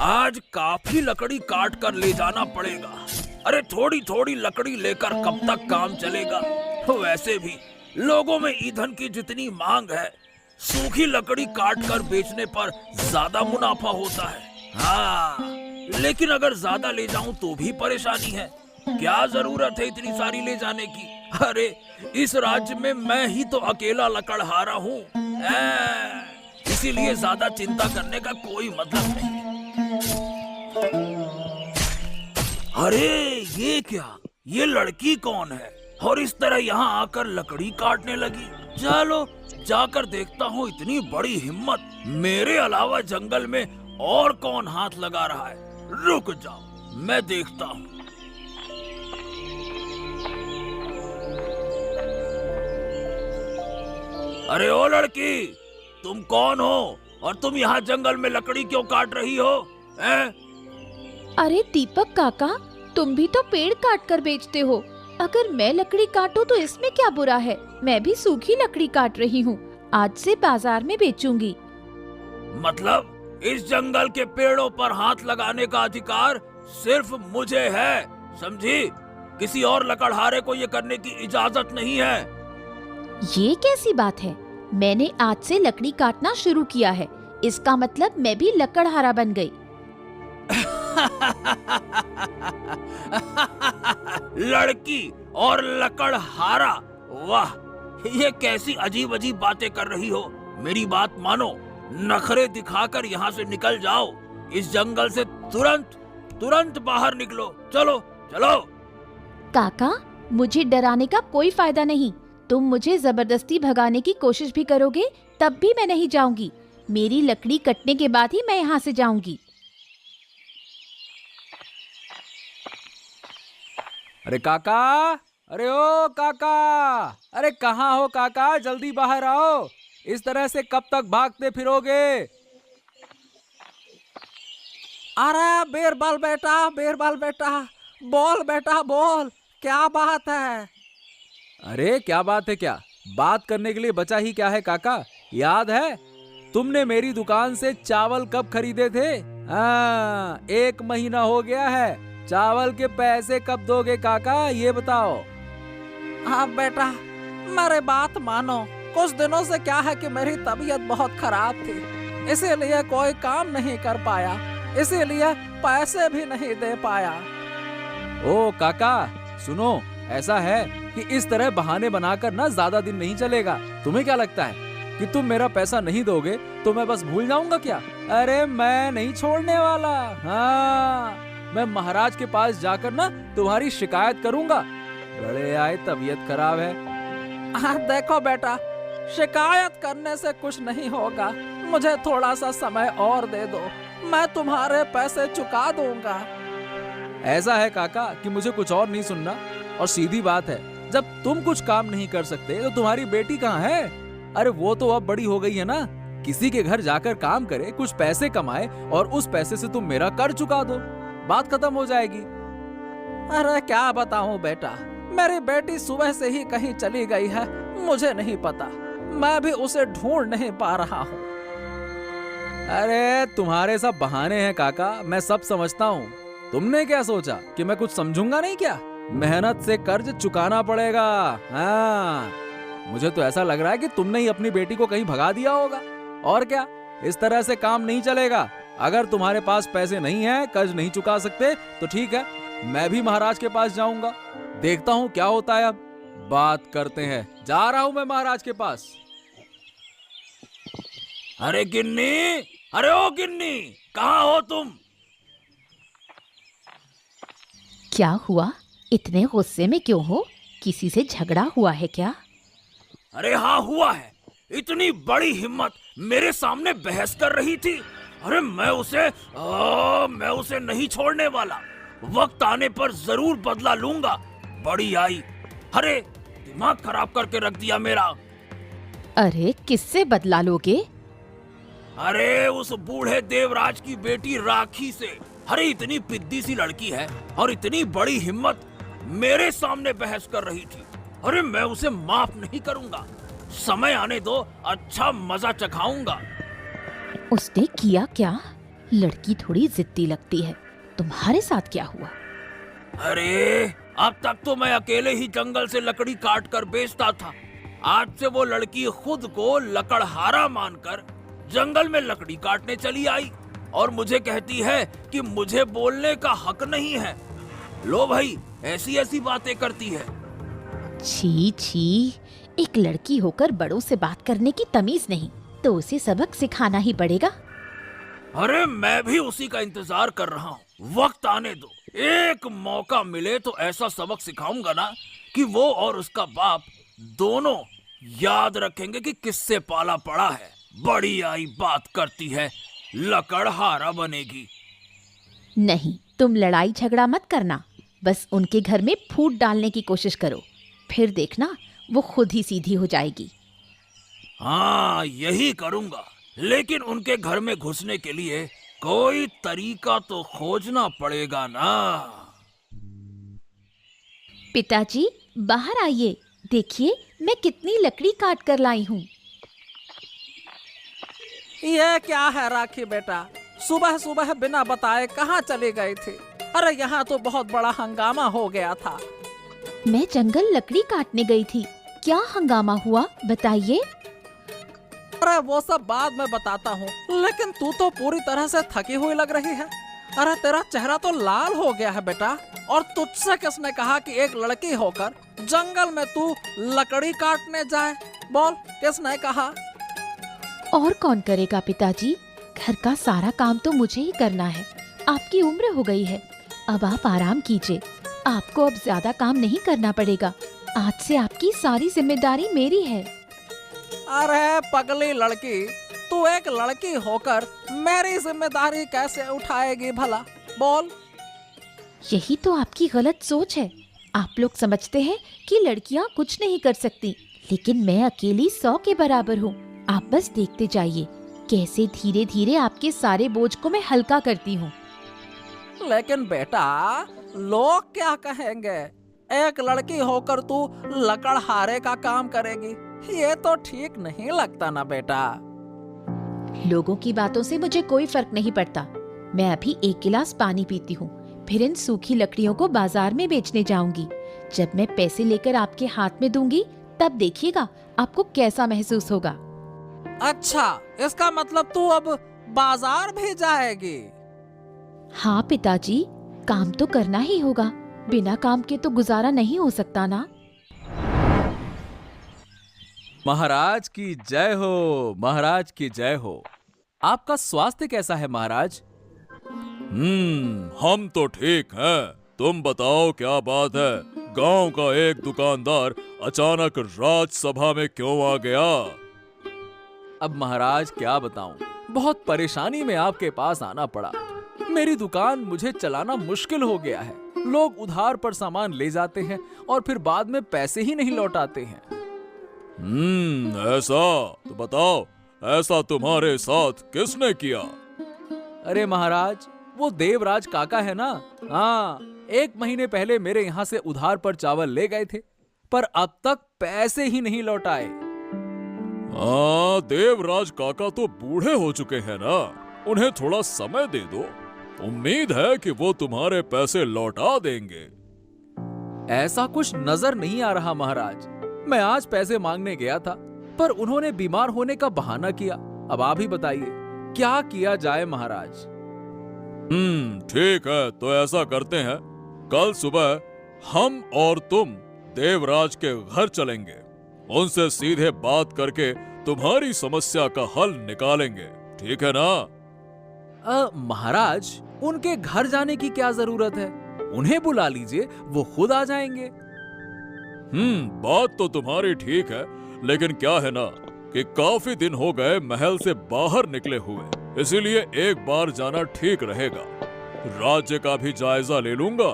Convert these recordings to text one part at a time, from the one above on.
आज काफी लकड़ी काट कर ले जाना पड़ेगा। अरे थोड़ी थोड़ी लकड़ी लेकर कब तक काम चलेगा? वैसे भी लोगों में ईंधन की जितनी मांग है, सूखी लकड़ी काट कर बेचने पर ज्यादा मुनाफा होता है। हाँ, लेकिन अगर ज्यादा ले जाऊं तो भी परेशानी है। क्या जरूरत है इतनी सारी ले जाने की? अरे इस राज्य में मैं ही तो अकेला लकड़हारा हूँ, इसीलिए ज्यादा चिंता करने का कोई मतलब नहीं। अरे ये क्या? ये लड़की कौन है और इस तरह यहाँ आकर लकड़ी काटने लगी? चलो जाकर देखता हूँ, इतनी बड़ी हिम्मत, मेरे अलावा जंगल में और कौन हाथ लगा रहा है। रुक जाओ, मैं देखता हूँ। अरे ओ लड़की, तुम कौन हो और तुम यहाँ जंगल में लकड़ी क्यों काट रही हो? अरे दीपक काका, तुम भी तो पेड़ काट कर बेचते हो। अगर मैं लकड़ी काटूं तो इसमें क्या बुरा है? मैं भी सूखी लकड़ी काट रही हूँ, आज से बाजार में बेचूंगी। मतलब इस जंगल के पेड़ों पर हाथ लगाने का अधिकार सिर्फ मुझे है, समझी? किसी और लकड़हारे को ये करने की इजाजत नहीं है। ये कैसी बात है? मैंने आज से लकड़ी काटना शुरू किया है, इसका मतलब मैं भी लकड़हारा बन गई। लड़की और लकड़हारा, वाह, ये कैसी अजीब अजीब बातें कर रही हो। मेरी बात मानो, नखरे दिखाकर यहाँ से निकल जाओ। इस जंगल से तुरंत बाहर निकलो। चलो चलो। काका, मुझे डराने का कोई फायदा नहीं। तुम मुझे जबरदस्ती भगाने की कोशिश भी करोगे तब भी मैं नहीं जाऊंगी। मेरी लकड़ी कटने के बाद ही मैं यहाँ से जाऊंगी। अरे काका, अरे ओ काका, अरे कहाँ हो काका? जल्दी बाहर आओ। इस तरह से कब तक भागते फिरोगे? अरे बीरबल बेटा, बोल बेटा बोल, क्या बात है? अरे क्या बात है? क्या बात करने के लिए बचा ही क्या है काका? याद है तुमने मेरी दुकान से चावल कब खरीदे थे? 1 महीना हो गया है। चावल के पैसे कब दोगे काका, ये बताओ। हाँ बेटा, मेरी बात मानो, कुछ दिनों से क्या है कि मेरी तबीयत बहुत खराब थी, इसीलिए कोई काम नहीं कर पाया, इसीलिए पैसे भी नहीं दे पाया। ओ काका सुनो, ऐसा है कि इस तरह बहाने बनाकर ना ज्यादा दिन नहीं चलेगा। तुम्हें क्या लगता है कि तुम मेरा पैसा नहीं दोगे तो मैं बस भूल जाऊंगा क्या? अरे मैं नहीं छोड़ने वाला। हाँ, मैं महाराज के पास जाकर ना तुम्हारी शिकायत करूंगा। बड़े आए, तबीयत खराब है। देखो बेटा, शिकायत करने से कुछ नहीं होगा। मुझे थोड़ा सा समय और दे दो, मैं तुम्हारे पैसे चुका दूंगा। ऐसा है काका कि मुझे कुछ और नहीं सुनना। और सीधी बात है, जब तुम कुछ काम नहीं कर सकते तो तुम्हारी बेटी कहाँ है? अरे वो तो अब बड़ी हो गई है ना, किसी के घर जाकर काम करे, कुछ पैसे कमाए और उस पैसे से तुम मेरा कर चुका दो, बात खत्म हो जाएगी। अरे क्या बताऊं बेटा, मेरी बेटी सुबह से ही कहीं चली गई है, मुझे नहीं पता, मैं भी उसे ढूंढ नहीं पा रहा हूँ। अरे तुम्हारे सब बहाने हैं काका, मैं सब समझता हूँ। तुमने क्या सोचा कि मैं कुछ समझूंगा नहीं क्या? मेहनत से कर्ज चुकाना पड़ेगा। हाँ, मुझे तो ऐसा लग रहा है कि तुमने ही अपनी बेटी को कहीं भगा दिया होगा। और क्या, इस तरह से काम नहीं चलेगा। अगर तुम्हारे पास पैसे नहीं है, कर्ज नहीं चुका सकते, तो ठीक है, मैं भी महाराज के पास जाऊंगा, देखता हूँ क्या होता है। अब बात करते हैं, जा रहा हूं मैं महाराज के पास। अरे गिन्नी, अरे ओ गिन्नी, कहाँ हो तुम? क्या हुआ? इतने गुस्से में क्यों हो? किसी से झगड़ा हुआ है क्या? अरे हाँ हुआ है। इतनी बड़ी हिम्मत, मेरे सामने बहस कर रही थी। अरे मैं उसे नहीं छोड़ने वाला। वक्त आने पर जरूर बदला लूंगा। बड़ी आई, अरे दिमाग खराब करके रख दिया मेरा। अरे किससे बदला लोगे? अरे उस बूढ़े देवराज की बेटी राखी से। अरे इतनी पिद्दी सी लड़की है और इतनी बड़ी हिम्मत, मेरे सामने बहस कर रही थी। अरे मैं उसे माफ नहीं करूंगा। समय आने दो, अच्छा मजा चखाऊंगा। उसने किया क्या? लड़की थोड़ी जिद्दी लगती है। तुम्हारे साथ क्या हुआ? अरे अब तक तो मैं अकेले ही जंगल से लकड़ी काट कर बेचता था। आज से वो लड़की खुद को लकड़हारा मानकर जंगल में लकड़ी काटने चली आई और मुझे कहती है कि मुझे बोलने का हक नहीं है। लो भाई, ऐसी ऐसी बातें करती है। छी छी, एक लड़की होकर बड़ों से बात करने की तमीज नहीं, तो उसे सबक सिखाना ही पड़ेगा। अरे मैं भी उसी का इंतजार कर रहा हूँ, वक्त आने दो। एक मौका मिले तो ऐसा सबक सिखाऊंगा ना कि वो और उसका बाप दोनों याद रखेंगे कि किससे पाला पड़ा है। बड़ी आई बात करती है, लकड़हारा बनेगी। नहीं, तुम लड़ाई झगड़ा मत करना, बस उनके घर में फूट डालने की कोशिश करो, फिर देखना वो खुद ही सीधी हो जाएगी। हाँ, यही करूंगा, लेकिन उनके घर में घुसने के लिए कोई तरीका तो खोजना पड़ेगा ना। पिताजी, बाहर आइए, देखिए मैं कितनी लकड़ी काट कर लाई हूँ। ये क्या है राखी बेटा, सुबह सुबह बिना बताए कहाँ चले गए थे? अरे यहाँ तो बहुत बड़ा हंगामा हो गया था। मैं जंगल लकड़ी काटने गई थी, क्या हंगामा हुआ बताइए? अरे वो सब बाद में बताता हूँ, लेकिन तू तो पूरी तरह से थकी हुई लग रही है। अरे तेरा चेहरा तो लाल हो गया है बेटा। और तुझसे किसने कहा कि एक लड़की होकर जंगल में तू लकड़ी काटने जाए? बोल, किसने कहा? और कौन करेगा पिताजी, घर का सारा काम तो मुझे ही करना है। आपकी उम्र हो गई है, अब आप आराम कीजिए, आपको अब ज्यादा काम नहीं करना पड़ेगा। आज से आपकी सारी जिम्मेदारी मेरी है। अरे पगली लड़की, तू एक लड़की होकर मेरी जिम्मेदारी कैसे उठाएगी भला? बोल। यही तो आपकी गलत सोच है। आप लोग समझते हैं कि लड़कियां कुछ नहीं कर सकती, लेकिन मैं अकेली 100 के बराबर हूँ। आप बस देखते जाइए कैसे धीरे धीरे आपके सारे बोझ को मैं हल्का करती हूँ। लेकिन बेटा, लोग क्या कहेंगे? एक लड़की होकर तू लकड़हारे का काम करेगी, ये तो ठीक नहीं लगता ना बेटा। लोगों की बातों से मुझे कोई फर्क नहीं पड़ता। मैं अभी 1 गिलास पानी पीती हूँ, फिर इन सूखी लकड़ियों को बाजार में बेचने जाऊंगी। जब मैं पैसे लेकर आपके हाथ में दूंगी, तब देखिएगा आपको कैसा महसूस होगा। अच्छा, इसका मतलब तू अब बाजार भी जाएगी? हाँ पिताजी, काम तो करना ही होगा, बिना काम के तो गुजारा नहीं हो सकता ना। महाराज की जय हो, महाराज की जय हो। आपका स्वास्थ्य कैसा है महाराज? हम तो ठीक हैं। तुम बताओ क्या बात है? गांव का एक दुकानदार अचानक राजसभा में क्यों आ गया? अब महाराज क्या बताऊं, बहुत परेशानी में आपके पास आना पड़ा। मेरी दुकान मुझे चलाना मुश्किल हो गया है। लोग उधार पर सामान ले जाते हैं और फिर बाद में पैसे ही नहीं लौटाते हैं। ऐसा तो बताओ, ऐसा तुम्हारे साथ किसने किया? अरे महाराज, वो देवराज काका है ना। हाँ, 1 महीने पहले मेरे यहाँ से उधार पर चावल ले गए थे, पर अब तक पैसे ही नहीं लौटाए। हाँ, देवराज काका तो बूढ़े हो चुके हैं ना, उन्हें थोड़ा समय दे दो। उम्मीद है कि वो तुम्हारे पैसे लौटा देंगे। ऐसा कुछ नजर नहीं आ रहा महाराज। मैं आज पैसे मांगने गया था, पर उन्होंने बीमार होने का बहाना किया। अब आप ही बताइए, क्या किया जाए महाराज? ठीक है, तो ऐसा करते हैं, कल सुबह हम और तुम देवराज के घर चलेंगे। उनसे सीधे बात करके तुम्हारी समस्या का हल निकालेंगे, ठीक है ना? महाराज, उनके घर जाने की क्या जरूरत है? उन्हें बुला लीजिए, वो खुद आ जाएंगे। बात तो तुम्हारी ठीक है, लेकिन क्या है ना कि काफी दिन हो गए महल से बाहर निकले हुए, इसीलिए एक बार जाना ठीक रहेगा। राज्य का भी जायजा ले लूंगा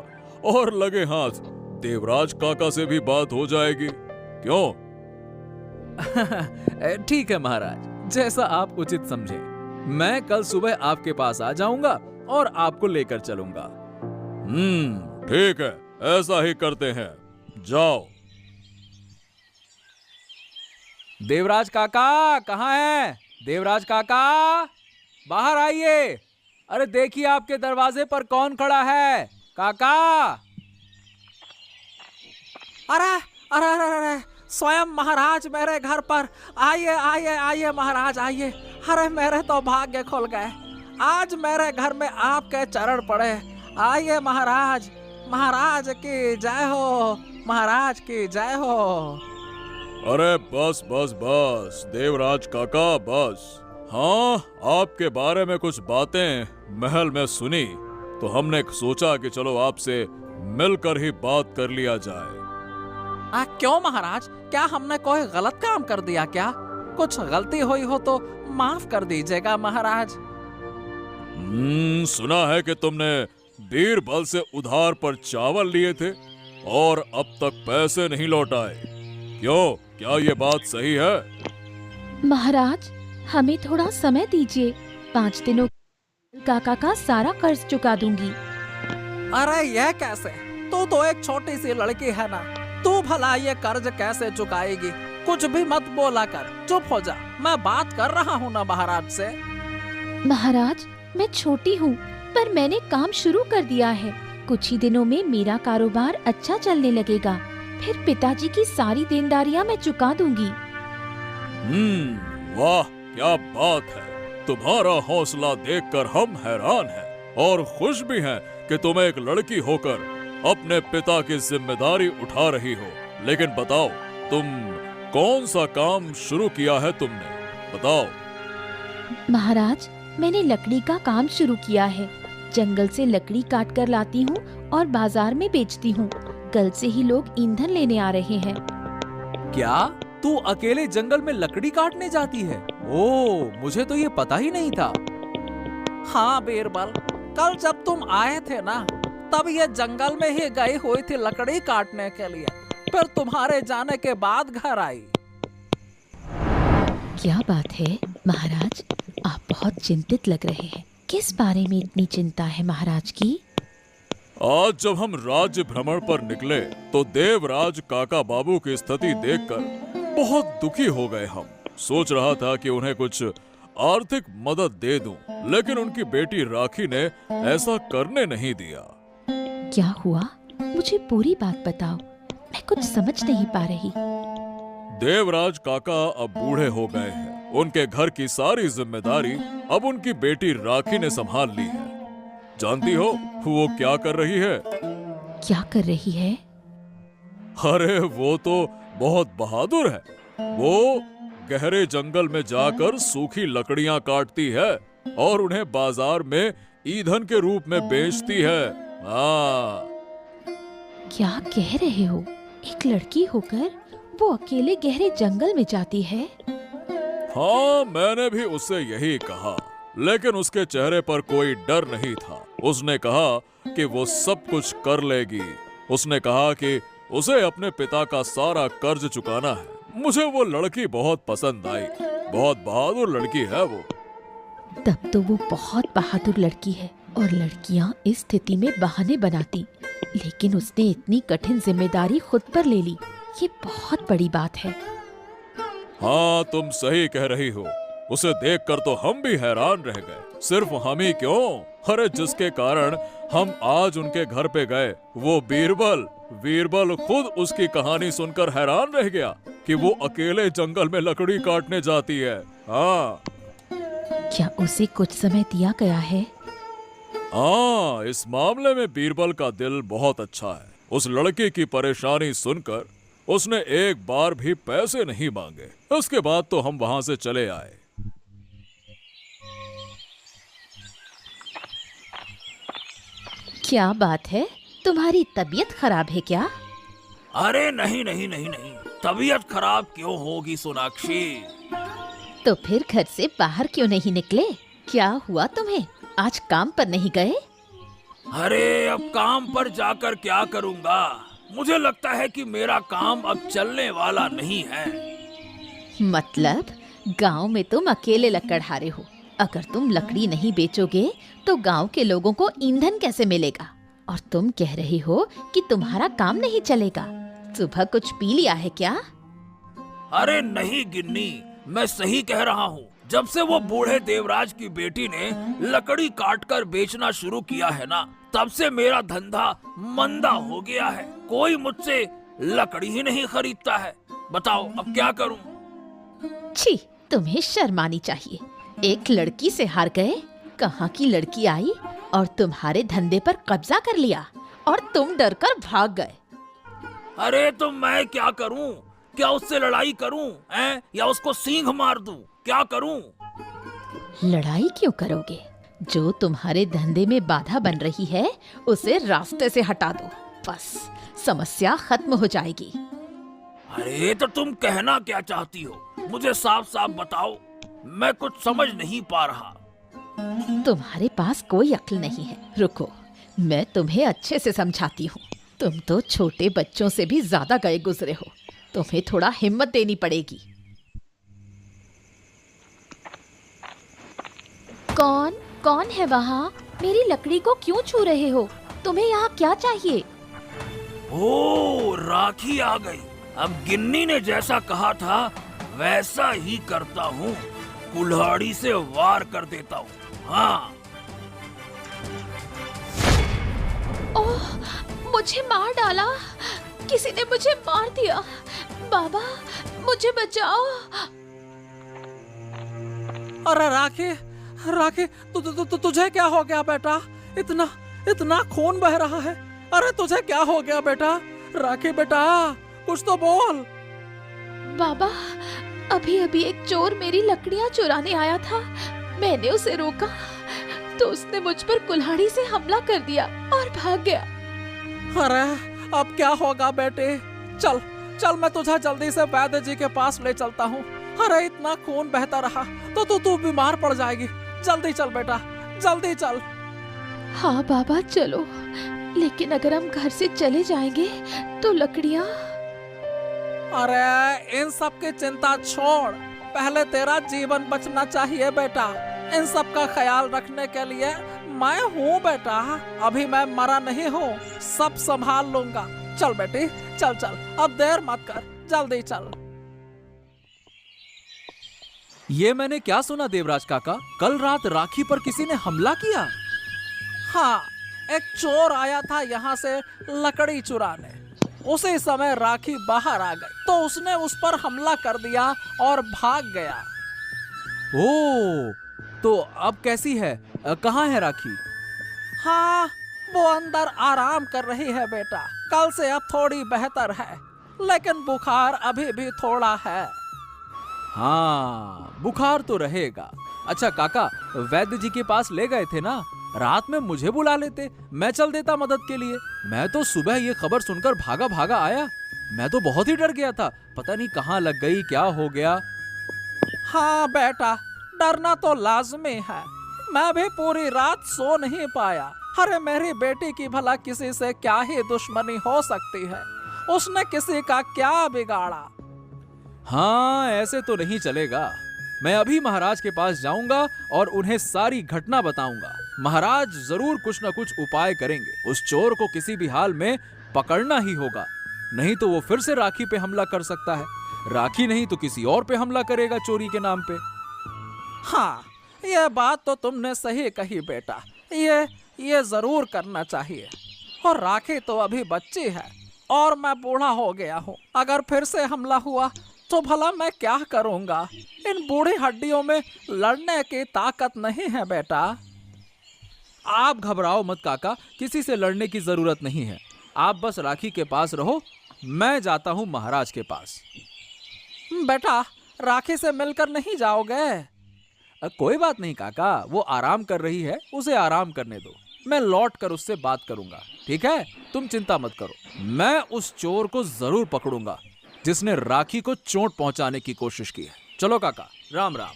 और लगे हाथ देवराज काका से भी बात हो जाएगी। क्यों? ठीक है महाराज, जैसा आप उचित समझे। मैं कल सुबह आपके पास आ जाऊंगा और आपको लेकर चलूंगा। ठीक है, ऐसा ही करते हैं। जाओ। देवराज काका कहाँ हैं? देवराज काका, बाहर आइए। अरे देखिए आपके दरवाजे पर कौन खड़ा है, काका। अरे अरे अरे अरे, स्वयं महाराज मेरे घर पर। आइए आइए आइए महाराज आइए। अरे मेरे तो भाग्य खुल गए, आज मेरे घर में आपके चरण पड़े। आइए महाराज, महाराज की जय हो, महाराज की जय हो। अरे बस बस बस देवराज काका बस। हाँ, आपके बारे में कुछ बातें महल में सुनी तो हमने सोचा कि चलो आपसे मिलकर ही बात कर लिया जाए। क्यों महाराज, क्या हमने कोई गलत काम कर दिया क्या? कुछ गलती हुई हो तो माफ कर दीजिएगा महाराज। सुना है कि तुमने बीरबल से उधार पर चावल लिए थे और अब तक पैसे नहीं लौटाए। क्यों, क्या ये बात सही है? महाराज, हमें थोड़ा समय दीजिए, 5 दिनों काका का सारा कर्ज चुका दूंगी। अरे ये कैसे? तू तो एक छोटी सी लड़की है ना, तू भला ये कर्ज कैसे चुकाएगी? कुछ भी मत बोला कर, चुप हो जा, मैं बात कर रहा हूँ ना महाराज से। महाराज, मैं छोटी हूँ पर मैंने काम शुरू कर दिया है। कुछ ही दिनों में मेरा कारोबार अच्छा चलने लगेगा, फिर पिताजी की सारी देनदारियाँ मैं चुका दूंगी। वाह क्या बात है। तुम्हारा हौसला देखकर हम हैरान हैं और खुश भी हैं कि तुम एक लड़की होकर अपने पिता की जिम्मेदारी उठा रही हो। लेकिन बताओ, तुम कौन सा काम शुरू किया है तुमने? बताओ। महाराज, मैंने लकड़ी का काम शुरू किया है। जंगल से लकड़ी काट कर लाती हूँ और बाजार में बेचती हूँ। कल से ही लोग ईंधन लेने आ रहे हैं। क्या तू अकेले जंगल में लकड़ी काटने जाती है? ओह, मुझे तो ये पता ही नहीं था। हाँ बीरबल, कल जब तुम आए थे ना, तब ये जंगल में ही गई हुई थी लकड़ी काटने के लिए, फिर तुम्हारे जाने के बाद घर आई। क्या बात है महाराज, आप बहुत चिंतित लग रहे हैं। किस बारे में इतनी चिंता है महाराज की? आज जब हम राज्य भ्रमण पर निकले तो देवराज काका बाबू की स्थिति देखकर बहुत दुखी हो गए। हम सोच रहा था कि उन्हें कुछ आर्थिक मदद दे दूं, लेकिन उनकी बेटी राखी ने ऐसा करने नहीं दिया। क्या हुआ? मुझे पूरी बात बताओ, मैं कुछ समझ नहीं पा रही। देवराज काका अब बूढ़े हो गए हैं। उनके घर की सारी जिम्मेदारी अब उनकी बेटी राखी ने संभाल ली है। जानती हो वो क्या कर रही है? क्या कर रही है? अरे वो तो बहुत बहादुर है। वो गहरे जंगल में जाकर सूखी लकड़ियां काटती है और उन्हें बाजार में ईंधन के रूप में बेचती है। हाँ। क्या कह रहे हो? एक लड़की होकर वो अकेले गहरे जंगल में जाती है? हाँ, मैंने भी उससे यही कहा, लेकिन उसके चेहरे पर कोई डर नहीं था। उसने कहा कि वो सब कुछ कर लेगी। उसने कहा कि उसे अपने पिता का सारा कर्ज चुकाना है। मुझे वो लड़की बहुत पसंद आई। बहुत बहादुर लड़की है वो। तब तो वो बहुत बहादुर लड़की है और लड़कियां इस स्थिति में बहाने बनाती, लेकिन उसने इतनी कठिन जिम्मेदारी खुद पर ले ली। ये बहुत बड़ी बात है। हाँ, तुम सही कह रही हो। उसे देखकर तो हम भी हैरान रह गए। सिर्फ हम ही क्यों, अरे जिसके कारण हम आज उनके घर पे गए, वो बीरबल खुद उसकी कहानी सुनकर हैरान रह गया कि वो अकेले जंगल में लकड़ी काटने जाती है। हाँ। क्या उसे कुछ समय दिया गया है? हाँ, इस मामले में बीरबल का दिल बहुत अच्छा है। उस लड़की की परेशानी सुनकर उसने एक बार भी पैसे नहीं मांगे। उसके बाद तो हम वहां से चले आए। क्या बात है, तुम्हारी तबीयत खराब है क्या? अरे नहीं नहीं नहीं नहीं, तबीयत खराब क्यों होगी सोनाक्षी? तो फिर घर से बाहर क्यों नहीं निकले? क्या हुआ तुम्हें? आज काम पर नहीं गए? अरे अब काम पर जाकर क्या करूंगा? मुझे लगता है कि मेरा काम अब चलने वाला नहीं है। मतलब गांव में तुम अकेले लकड़हारे हो। अगर तुम लकड़ी नहीं बेचोगे तो गांव के लोगों को ईंधन कैसे मिलेगा? और तुम कह रही हो कि तुम्हारा काम नहीं चलेगा। सुबह कुछ पी लिया है क्या? अरे नहीं गिन्नी, मैं सही कह रहा हूँ। जब से वो बूढ़े देवराज की बेटी ने लकड़ी काटकर बेचना शुरू किया है ना, तब से मेरा धंधा मंदा हो गया है। कोई मुझसे लकड़ी ही नहीं खरीदता है। बताओ अब क्या करूं? छी, तुम्हें शर्म आनी चाहिए। एक लड़की से हार गए, कहाँ की लड़की आई और तुम्हारे धंधे पर कब्जा कर लिया और तुम डरकर भाग गए। अरे तो मैं क्या करूं? क्या उससे लड़ाई करूं हैं? या उसको सींग मार दूं? क्या करूं? लड़ाई क्यों करोगे? जो तुम्हारे धंधे में बाधा बन रही है उसे रास्ते से हटा दो, बस समस्या खत्म हो जाएगी। अरे तो तुम कहना क्या चाहती हो? मुझे साफ साफ बताओ, मैं कुछ समझ नहीं पा रहा। तुम्हारे पास कोई अक्ल नहीं है। रुको, मैं तुम्हें अच्छे से समझाती हूँ। तुम तो छोटे बच्चों से भी ज्यादा गए गुजरे हो। तुम्हें थोड़ा हिम्मत देनी पड़ेगी। कौन है वहाँ? मेरी लकड़ी को क्यों छू रहे हो? तुम्हें यहाँ क्या चाहिए? ओ, राखी आ गई। अब गिन्नी ने जैसा कहा था वैसा ही करता हूँ। कुल्हाड़ी से वार कर देता हूँ। हाँ। ओह, मुझे मार डाला। किसी ने मुझे मार दिया। बाबा, मुझे बचाओ। अरे राखी, राखी, तुझे क्या हो गया बेटा? इतना खून बह रहा है। अरे तुझे क्या हो गया बेटा? राखी बेटा, कुछ तो बोल। बाबा, अभी एक चोर मेरी लकड़ियां चुराने आया था। मैंने उसे रोका तो उसने मुझ पर कुल्हाड़ी से हमला कर दिया और भाग गया। अरे अब क्या होगा बेटे? चल मैं तुझे जल्दी से वैद्य जी के पास ले चलता हूँ। अरे इतना खून बहता रहा तो तू बीमार पड़ जाएगी। जल्दी चल बेटा, जल्दी चल। हाँ बाबा चलो, लेकिन अगर हम घर से चले जाएंगे तो लकड़ियाँ। अरे इन सब की चिंता छोड़, पहले तेरा जीवन बचना चाहिए बेटा। इन सब का ख्याल रखने के लिए मैं हूँ बेटा। अभी मैं मरा नहीं हूँ, सब संभाल लूंगा। चल बेटी, चल अब देर मत कर, जल्दी चल। ये मैंने क्या सुना देवराज काका? कल रात राखी पर किसी ने हमला किया? हाँ, एक चोर आया था यहाँ से लकड़ी चुराने। उसी समय राखी बाहर आ गई तो उसने उस पर हमला कर दिया और भाग गया। ओह, तो अब कैसी है? कहाँ है राखी? हाँ, वो अंदर आराम कर रही है बेटा। कल से अब थोड़ी बेहतर है, लेकिन बुखार अभी भी थोड़ा है। हाँ, बुखार तो रहेगा। अच्छा काका, वैद्य जी के पास ले गए थे ना? रात में मुझे बुला लेते, मैं चल देता मदद के लिए। मैं तो सुबह ये खबर सुनकर भागा आया। मैं तो बहुत ही डर गया था, पता नहीं कहाँ लग गई, क्या हो गया। हाँ बेटा, डरना तो लाजमी है। मैं भी पूरी रात सो नहीं पाया। अरे मेरी बेटी की भला किसी से क्या ही दुश्मनी हो सकती है? उसने किसी का क्या बिगाड़ा? हाँ, ऐसे तो नहीं चलेगा। मैं अभी महाराज के पास जाऊंगा और उन्हें सारी घटना बताऊंगा। महाराज जरूर कुछ न कुछ उपाय करेंगे। उस चोर को किसी भी हाल में पकड़ना ही होगा, नहीं तो वो फिर से राखी पे हमला कर सकता है। राखी नहीं तो किसी और पे हमला करेगा चोरी के नाम पे। हाँ, ये बात तो तुमने सही कही बेटा। ये जरूर करना चाहिए। और राखी तो अभी बच्ची है और मैं बूढ़ा हो गया हूँ। अगर फिर से हमला हुआ तो भला मैं क्या करूँगा? इन बूढ़ी हड्डियों में लड़ने की ताकत नहीं है बेटा। आप घबराओ मत काका, किसी से लड़ने की जरूरत नहीं है। आप बस राखी के पास रहो, मैं जाता हूँ महाराज के पास। बेटा, राखी से मिलकर नहीं जाओगे? कोई बात नहीं काका, वो आराम कर रही है, उसे आराम करने दो। मैं लौट कर उससे बात करूंगा, ठीक है? तुम चिंता मत करो। मैं उस चोर को जरूर पकड़ूंगा जिसने राखी को चोट पहुंचाने की कोशिश की है। चलो काका, राम राम।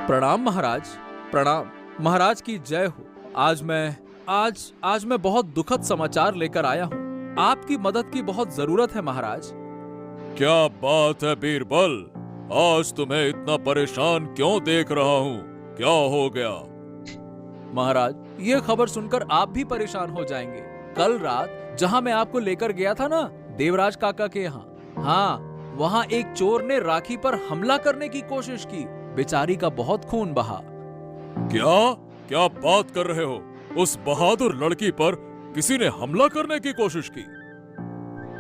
प्रणाम महाराज, प्रणाम। महाराज की जय हो। आज मैं बहुत दुखद समाचार लेकर आया हूँ। आपकी मदद की बहुत जरूरत है महाराज। क्या बात है बीरबल, आज तुम्हें इतना परेशान क्यों देख रहा हूँ? क्या हो गया? महाराज, ये खबर सुनकर आप भी परेशान हो जाएंगे। कल रात जहाँ मैं आपको लेकर गया था ना, देवराज काका के यहाँ। हाँ, वहाँ एक चोर ने राखी पर हमला करने की कोशिश की। बेचारी का बहुत खून बहा। क्या क्या बात कर रहे हो? उस बहादुर लड़की पर किसी ने हमला करने की कोशिश की?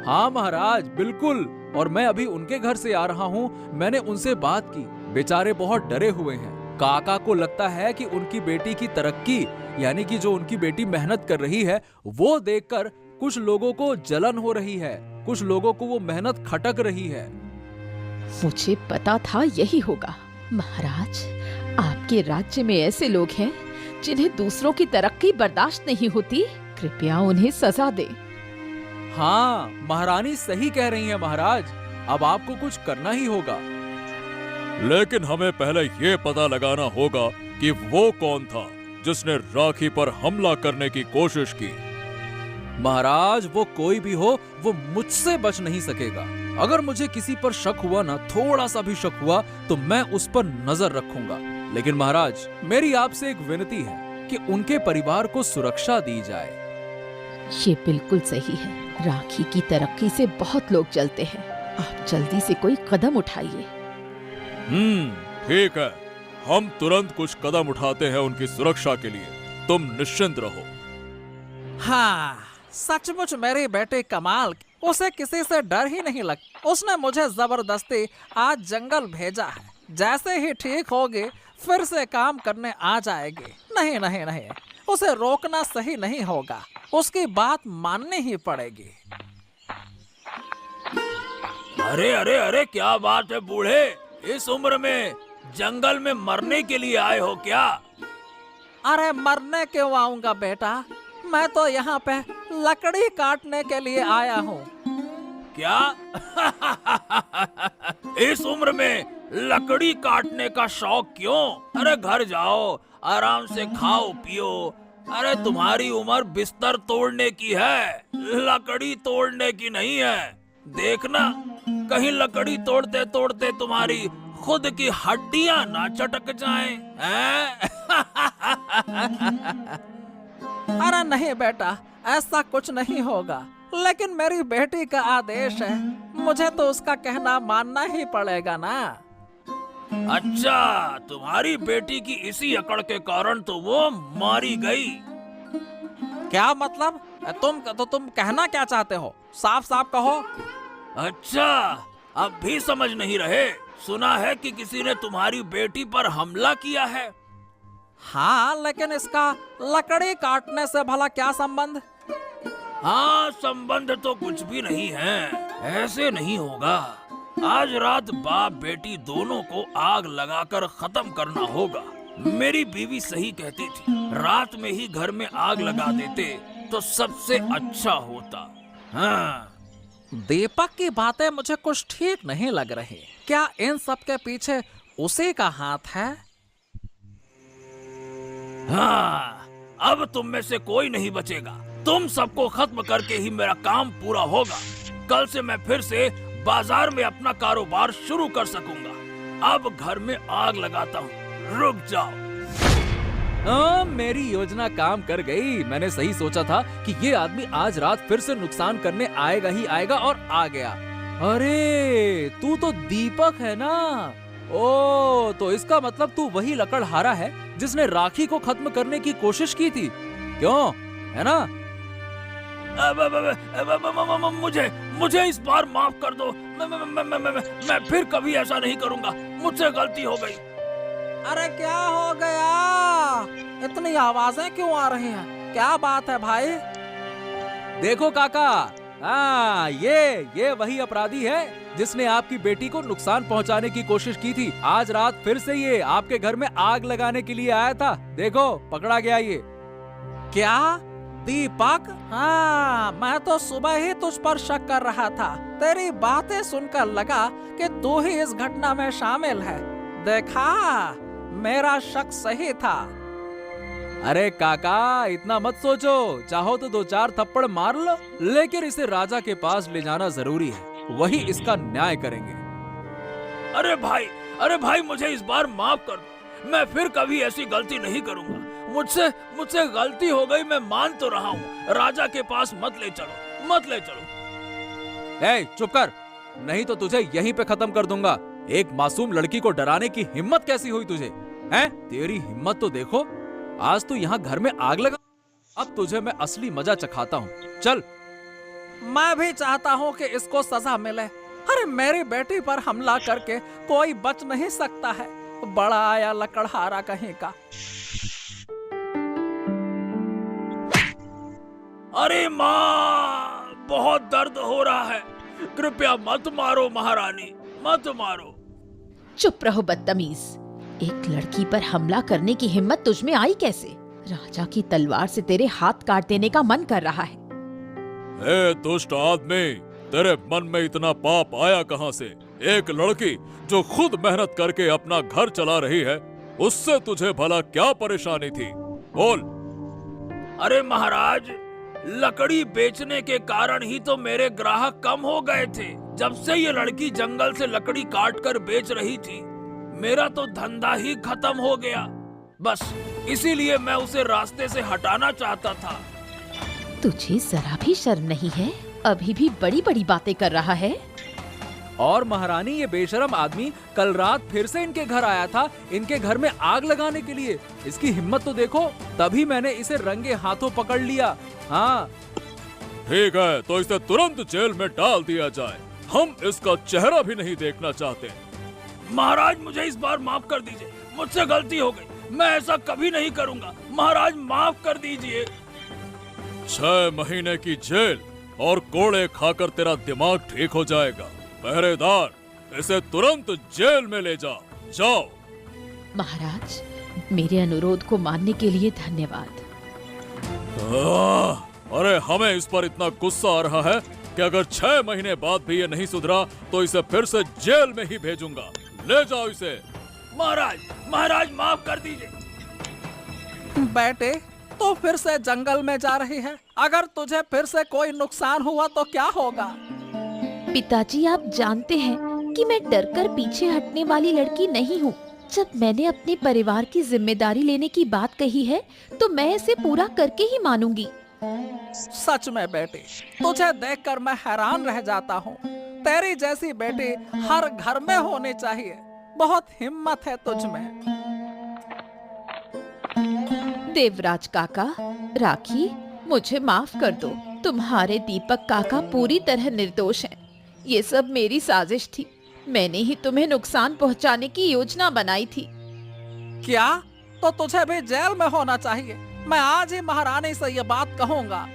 हाँ महाराज, बिल्कुल। और मैं अभी उनके घर से आ रहा हूँ। मैंने उनसे बात की। बेचारे बहुत डरे हुए हैं। काका को लगता है कि उनकी बेटी की तरक्की, यानी कि जो उनकी बेटी मेहनत कर रही है, वो देखकर कुछ लोगों को जलन हो रही है। कुछ लोगों को वो मेहनत खटक रही है। मुझे पता था यही होगा। महाराज, आपके राज्य में ऐसे लोग हैं जिन्हें दूसरों की तरक्की बर्दाश्त नहीं होती। कृपया उन्हें सजा दे। हाँ, महारानी सही कह रही है महाराज। अब आपको कुछ करना ही होगा। लेकिन हमें पहले ये पता लगाना होगा कि वो कौन था जिसने राखी पर हमला करने की कोशिश की। महाराज, वो कोई भी हो, वो मुझसे बच नहीं सकेगा। अगर मुझे किसी पर शक हुआ ना, थोड़ा सा भी शक हुआ, तो मैं उस पर नजर रखूंगा। लेकिन महाराज, मेरी आपसे एक विनती है कि उनके परिवार को सुरक्षा दी जाए। ये बिल्कुल सही है। राखी की तरक्की से बहुत लोग जलते हैं। आप जल्दी से कोई कदम उठाइए। ठीक है, हम तुरंत कुछ कदम उठाते हैं उनकी सुरक्षा के लिए। तुम निश्चिंत रहो। हाँ, सचमुच मेरी बेटी कमाल। उसे किसी से डर ही नहीं लगता। उसने मुझे जबरदस्ती आज जंगल भेजा है। जैसे ही ठीक होगी फिर से काम करने आ जाएगी। नहीं नहीं नहीं, उसे रोकना सही नहीं होगा। उसकी बात माननी ही पड़ेगी। अरे अरे अरे, क्या बात है बूढ़े? इस उम्र में जंगल में मरने के लिए आए हो क्या? अरे मरने क्यों आऊंगा बेटा? मैं तो यहाँ पे लकड़ी काटने के लिए आया हूँ। क्या? इस उम्र में लकड़ी काटने का शौक क्यों? अरे घर जाओ, आराम से खाओ पियो। अरे तुम्हारी उम्र बिस्तर तोड़ने की है, लकड़ी तोड़ने की नहीं है। देखना कहीं लकड़ी तोड़ते तोड़ते तुम्हारी खुद की हड्डियां ना चटक जाएं, हैं? अरे नहीं बेटा, ऐसा कुछ नहीं होगा। लेकिन मेरी बेटी का आदेश है, मुझे तो उसका कहना मानना ही पड़ेगा ना। अच्छा, तुम्हारी बेटी की इसी अकड़ के कारण तो वो मारी गई। क्या मतलब? तुम कहना क्या चाहते हो? साफ साफ कहो। अच्छा, अब भी समझ नहीं रहे? सुना है कि किसी ने तुम्हारी बेटी पर हमला किया है। हाँ, लेकिन इसका लकड़ी काटने से भला क्या संबंध? हाँ, संबंध तो कुछ भी नहीं है। ऐसे नहीं होगा। आज रात बाप बेटी दोनों को आग लगाकर खत्म करना होगा। मेरी बीवी सही कहती थी, रात में ही घर में आग लगा देते तो सबसे अच्छा होता। हाँ। दीपक की बातें मुझे कुछ ठीक नहीं लग रही। क्या इन सब के पीछे उसी का हाथ है? हाँ, अब तुम में से कोई नहीं बचेगा। तुम सबको खत्म करके ही मेरा काम पूरा होगा। कल से मैं फिर से बाजार में अपना कारोबार शुरू कर सकूंगा। अब घर में आग लगाता हूँ, रुक जाओ। मेरी योजना काम कर गई। मैंने सही सोचा था कि ये आदमी आज रात फिर से नुकसान करने आएगा ही आएगा, और आ गया। अरे तू तो दीपक है ना? ओ, तो इसका मतलब तू वही लकड़हारा है जिसने राखी को खत्म करने की कोशिश की थी, क्यों? है ना? मुझे इस बार माफ कर दो। मैं फिर कभी ऐसा नहीं करूंगा। मुझसे गलती हो गई। अरे क्या हो गया? इतनी आवाजें क्यों आ रही हैं? क्या बात है भाई? देखो काका, हाँ, ये वही अपराधी है जिसने आपकी बेटी को नुकसान पहुंचाने की कोशिश की थी। आज रात फिर से ये आपके घर में आग लगाने के लिए आया था। देखो, पकड़ा गया ये। क्या? दीपक? हाँ, मैं तो सुबह ही तुझ पर शक कर रहा था। तेरी बातें सुनकर लगा कि तू ही इस घटना में शामिल है। देखा, मेरा शक सही था। अरे काका, इतना मत सोचो। चाहो तो 2-4 थप्पड़ मार लो, लेकिन इसे राजा के पास ले जाना जरूरी है। वही इसका न्याय करेंगे। अरे भाई, मुझे इस बार माफ कर दो। मैं फिर कभी ऐसी गलती नहीं करूंगा। मुझसे गलती हो गई, मैं मान तो रहा हूँ। राजा के पास मत ले चलो। ए, चुप कर, नहीं तो तुझे यहीं पे खत्म कर दूंगा। एक मासूम लड़की को डराने की हिम्मत कैसी हुई तुझे? हैं? तेरी हिम्मत तो देखो, आज तू यहाँ घर में आग लगा। अब तुझे मैं असली मजा चखाता हूँ। चल। मैं भी चाहता हूँ कि इसको सजा मिले। अरे मेरी बेटी पर हमला करके कोई बच नहीं सकता है। बड़ा आया लकड़हारा कहीं का। अरे माँ, बहुत दर्द हो रहा है, कृपया मत मारो महारानी, मत मारो। चुप रहो बदतमीज। एक लड़की पर हमला करने की हिम्मत तुझ में आई कैसे? राजा की तलवार से तेरे हाथ काट देने का मन कर रहा है। ए दुष्ट आदमी, तेरे मन में इतना पाप आया कहाँ से? एक लड़की जो खुद मेहनत करके अपना घर चला रही है, उससे तुझे भला क्या परेशानी थी? बोल। अरे महाराज, लकड़ी बेचने के कारण ही तो मेरे ग्राहक कम हो गए थे। जब से ये लड़की जंगल से लकड़ी काट कर बेच रही थी, मेरा तो धंधा ही खत्म हो गया। बस इसीलिए मैं उसे रास्ते से हटाना चाहता था। तुझे जरा भी शर्म नहीं है? अभी भी बड़ी बड़ी बातें कर रहा है। और महारानी, ये बेशरम आदमी कल रात फिर से इनके घर आया था, इनके घर में आग लगाने के लिए। इसकी हिम्मत तो देखो, तभी मैंने इसे रंगे हाथों पकड़ लिया। हाँ ठीक है, तो इसे तुरंत जेल में डाल दिया जाए। हम इसका चेहरा भी नहीं देखना चाहते। महाराज, मुझे इस बार माफ कर दीजिए, मुझसे गलती हो गई, मैं ऐसा कभी नहीं करूंगा। महाराज माफ कर दीजिए। 6 महीने की जेल और कोड़े खाकर तेरा दिमाग ठीक हो जाएगा। पहरेदार, इसे तुरंत जेल में ले जाओ। महाराज, मेरे अनुरोध को मानने के लिए धन्यवाद। अरे हमें इस पर इतना गुस्सा आ रहा है कि अगर 6 महीने बाद भी ये नहीं सुधरा तो इसे फिर से जेल में ही भेजूंगा। ले जाओ इसे। महाराज माफ कर दीजिए। बेटे, तो फिर से जंगल में जा रही है। अगर तुझे फिर से कोई नुकसान हुआ तो क्या होगा? पिताजी, आप जानते हैं कि मैं डरकर पीछे हटने वाली लड़की नहीं हूँ। जब मैंने अपने परिवार की जिम्मेदारी लेने की बात कही है, तो मैं इसे पूरा करके ही मानूंगी। सच में बेटी, तुझे देखकर मैं हैरान रह जाता हूँ। तेरी जैसी बेटी हर घर में होनी चाहिए। बहुत हिम्मत है तुझ में। देवराज काका, राखी, मुझे माफ कर दो। तुम्हारे दीपक काका पूरी तरह निर्दोष हैं। ये सब मेरी साजिश थी। मैंने ही तुम्हें नुकसान पहुंचाने की योजना बनाई थी। क्या? तो तुझे भी जेल में होना चाहिए। मैं आज ही महारानी से ये बात कहूँगा।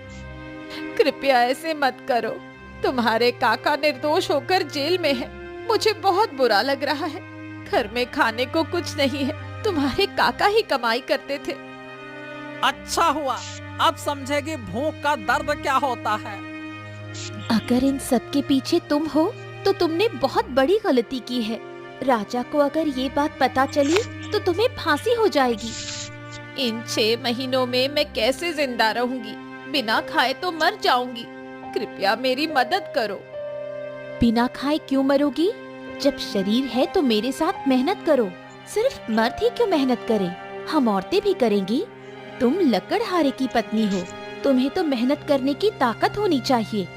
कृपया ऐसे मत करो। तुम्हारे काका निर्दोष होकर जेल में है। मुझे बहुत बुरा लग रहा है। घर में खाने को कुछ नहीं है। तुम्हारे काका ही कमाई करते थे। अच्छा हुआ, अब समझेगी भूख का दर्द क्या होता है। अगर इन सब के पीछे तुम हो तो तुमने बहुत बड़ी गलती की है। राजा को अगर ये बात पता चली तो तुम्हें फांसी हो जाएगी। इन 6 महीनों में मैं कैसे जिंदा रहूंगी? बिना खाए तो मर जाऊंगी। कृपया मेरी मदद करो। बिना खाए क्यों मरोगी? जब शरीर है तो मेरे साथ मेहनत करो। सिर्फ मर्द ही क्यों मेहनत करें? हम औरतें भी करेंगी। तुम लकड़हारे की पत्नी हो, तुम्हें तो मेहनत करने की ताकत होनी चाहिए।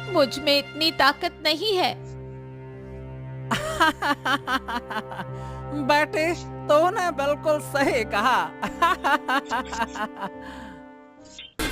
मुझ में इतनी ताकत नहीं है। बेटे, तूने बिल्कुल सही कहा।